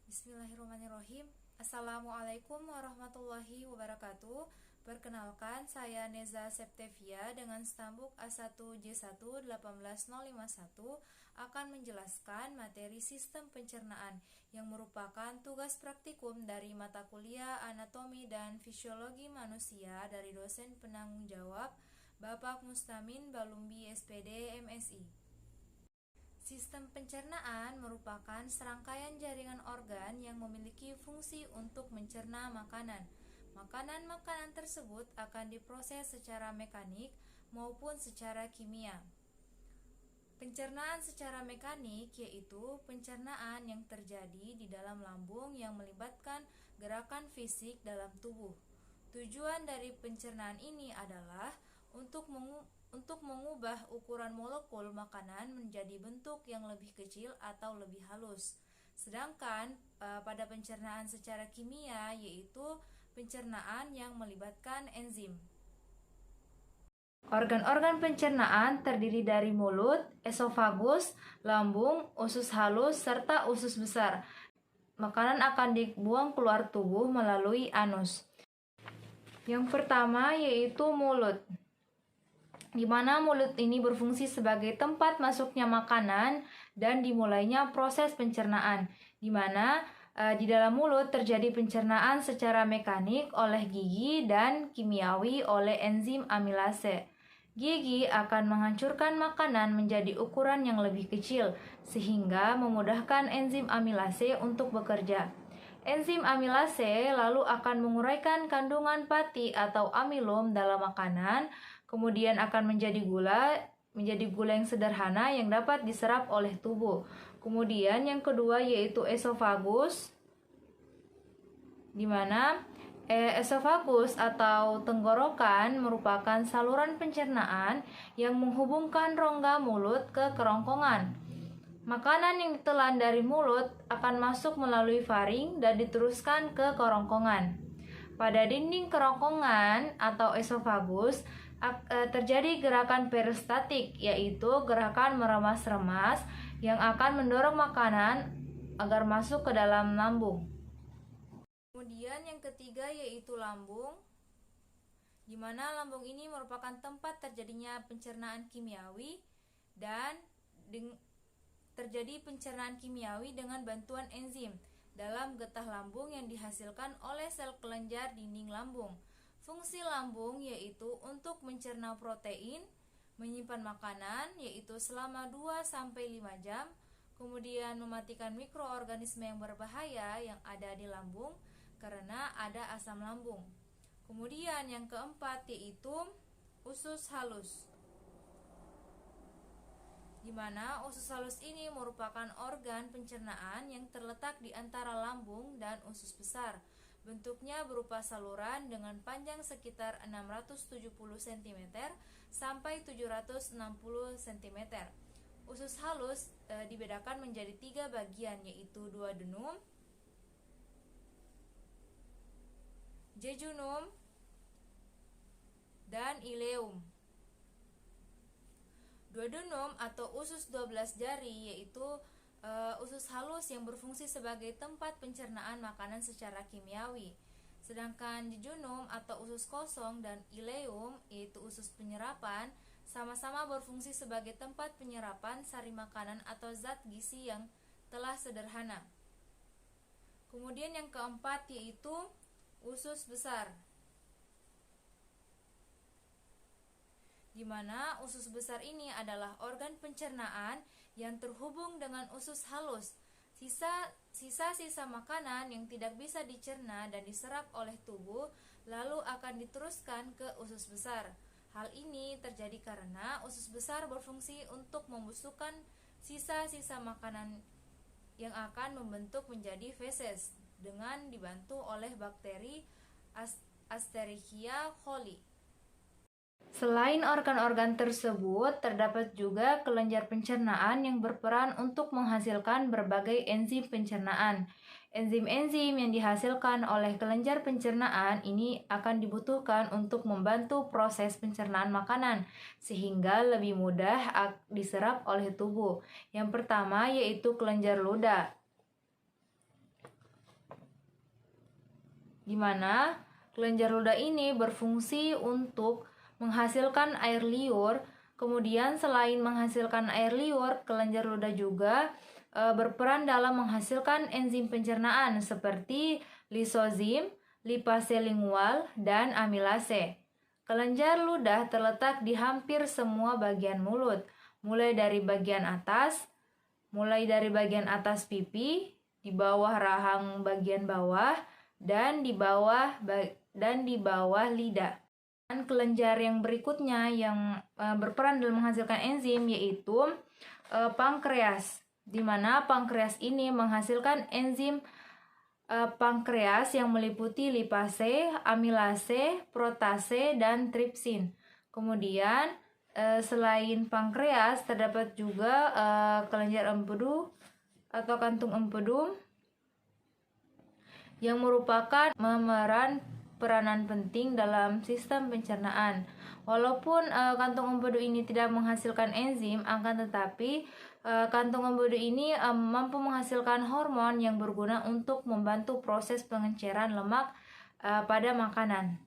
Bismillahirrahmanirrahim. Assalamualaikum warahmatullahi wabarakatuh. Perkenalkan, saya Neza Septevia dengan stambuk A1J1 18051 akan menjelaskan materi sistem pencernaan yang merupakan tugas praktikum dari mata kuliah Anatomi dan Fisiologi Manusia dari dosen penanggung jawab Bapak Mustamin Balumbi SPD MSI. Sistem pencernaan merupakan serangkaian jaringan organ yang memiliki fungsi untuk mencerna makanan. Makanan-makanan tersebut akan diproses secara mekanik maupun secara kimia. Pencernaan secara mekanik yaitu pencernaan yang terjadi di dalam lambung yang melibatkan gerakan fisik dalam tubuh. Tujuan dari pencernaan ini adalah untuk mengubah ukuran molekul makanan menjadi bentuk yang lebih kecil atau lebih halus. Sedangkan pada pencernaan secara kimia yaitu pencernaan yang melibatkan enzim. Organ-organ pencernaan terdiri dari mulut, esofagus, lambung, usus halus, serta usus besar. Makanan akan dibuang keluar tubuh melalui anus. Yang pertama yaitu mulut, di mana mulut ini berfungsi sebagai tempat masuknya makanan dan dimulainya proses pencernaan, di mana di dalam mulut terjadi pencernaan secara mekanik oleh gigi dan kimiawi oleh enzim amilase. Gigi akan menghancurkan makanan menjadi ukuran yang lebih kecil, sehingga memudahkan enzim amilase untuk bekerja. Enzim amilase lalu akan menguraikan kandungan pati atau amilum dalam makanan, kemudian akan menjadi gula yang sederhana yang dapat diserap oleh tubuh. Kemudian yang kedua yaitu esofagus, di mana esofagus atau tenggorokan merupakan saluran pencernaan yang menghubungkan rongga mulut ke kerongkongan. Makanan yang ditelan dari mulut akan masuk melalui faring dan diteruskan ke kerongkongan. Pada dinding kerongkongan atau esofagus terjadi gerakan peristatik, yaitu gerakan meremas-remas yang akan mendorong makanan agar masuk ke dalam lambung. Kemudian yang ketiga yaitu lambung, di mana lambung ini merupakan tempat terjadinya pencernaan kimiawi dan terjadi pencernaan kimiawi dengan bantuan enzim dalam getah lambung yang dihasilkan oleh sel kelenjar dinding lambung. Fungsi lambung yaitu untuk mencerna protein, menyimpan makanan yaitu selama 2-5 jam, kemudian mematikan mikroorganisme yang berbahaya yang ada di lambung karena ada asam lambung. Kemudian yang keempat yaitu usus halus, di mana usus halus ini merupakan organ pencernaan yang terletak di antara lambung dan usus besar. Bentuknya berupa saluran dengan panjang sekitar 670 cm sampai 760 cm. Usus halus dibedakan menjadi 3 bagian, yaitu duodenum, jejunum, dan ileum. Duodenum atau usus 12 jari yaitu usus halus yang berfungsi sebagai tempat pencernaan makanan secara kimiawi. Sedangkan jejunum atau usus kosong dan ileum yaitu usus penyerapan sama-sama berfungsi sebagai tempat penyerapan sari makanan atau zat gizi yang telah sederhana. Kemudian yang keempat yaitu usus besar, di mana usus besar ini adalah organ pencernaan yang terhubung dengan usus halus. Sisa-sisa makanan yang tidak bisa dicerna dan diserap oleh tubuh lalu akan diteruskan ke usus besar. Hal ini terjadi karena usus besar berfungsi untuk membusukkan sisa-sisa makanan yang akan membentuk menjadi feses dengan dibantu oleh bakteri Escherichia coli. Selain organ-organ tersebut, terdapat juga kelenjar pencernaan yang berperan untuk menghasilkan berbagai enzim pencernaan. Enzim-enzim yang dihasilkan oleh kelenjar pencernaan ini akan dibutuhkan untuk membantu proses pencernaan makanan, sehingga lebih mudah diserap oleh tubuh. Yang pertama yaitu kelenjar ludah. di mana kelenjar ludah ini berfungsi untuk menghasilkan air liur. Kemudian selain menghasilkan air liur, kelenjar ludah juga berperan dalam menghasilkan enzim pencernaan seperti lisozim, lipase lingual, dan amilase. Kelenjar ludah terletak di hampir semua bagian mulut, mulai dari bagian atas pipi, di bawah rahang bagian bawah, dan di bawah lidah. Dan kelenjar yang berikutnya yang berperan dalam menghasilkan enzim yaitu pankreas, di mana pankreas ini menghasilkan enzim pankreas yang meliputi lipase, amilase, protase, dan tripsin. Kemudian selain pankreas terdapat juga kelenjar empedu atau kantung empedu yang merupakan peranan penting dalam sistem pencernaan. Walaupun kantung empedu ini tidak menghasilkan enzim, akan tetapi kantung empedu ini mampu menghasilkan hormon yang berguna untuk membantu proses pengenceran lemak pada makanan.